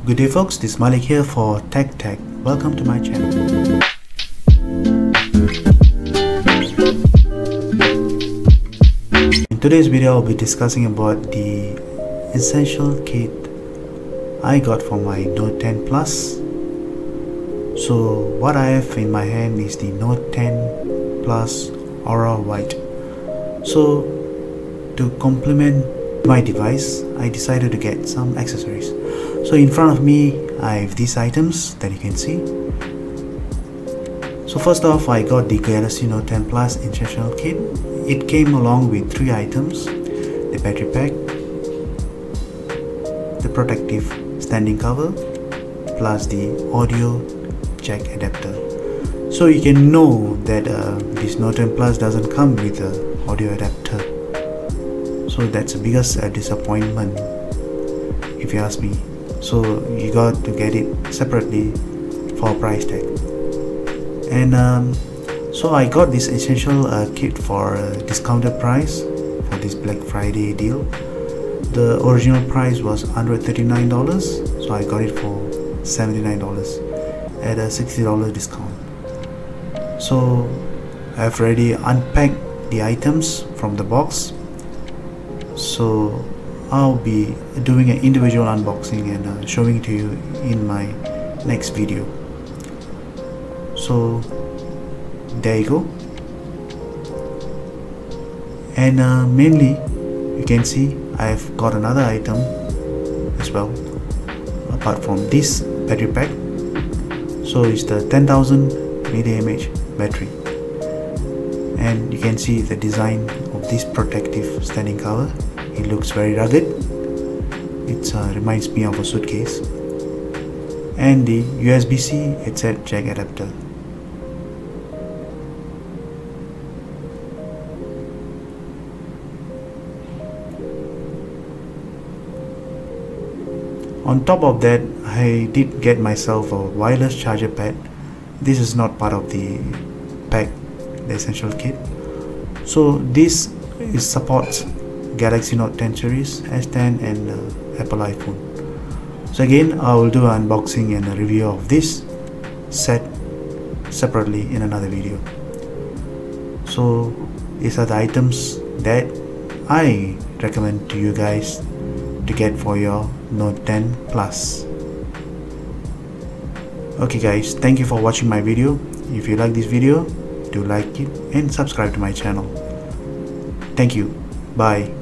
Good day folks, this is Malik here for Tech. Welcome to my channel. In today's video I'll be discussing about the essential kit I got for my Note 10 Plus. So what I have in my hand is the Note 10 Plus Aura White. So to complement my device, I decided to get some accessories. So in front of me I have these items that you can see. So first off, I got the Galaxy Note 10 Plus Essential Kit. It came along with 3 items: the battery pack, the protective standing cover, plus the audio jack adapter. So you can know that this Note 10 Plus doesn't come with an audio adapter. So that's the biggest disappointment if you ask me. So you got to get it separately for a price tag. And so I got this essential kit for a discounted price for this Black Friday deal. The original price was $139, so I got it for $79 at a $60 discount. So I've already unpacked the items from the box, so I'll be doing an individual unboxing and showing it to you in my next video. So there you go. And mainly you can see I've got another item as well apart from this battery pack. So it's the 10,000 mAh battery, and you can see the design of this protective standing cover. It looks very rugged. It reminds me of a suitcase. And the USB-C headset jack adapter. On top of that, I did get myself a wireless charger pad. This is not part of the pack, the essential kit. So this supports Galaxy Note 10 series, S10 and Apple iPhone. So again, I will do an unboxing and a review of this set separately in another video. So these are the items that I recommend to you guys to get for your Note 10 Plus. Okay guys, thank you for watching my video. If you like this video, do like it and subscribe to my channel. Thank you. Bye.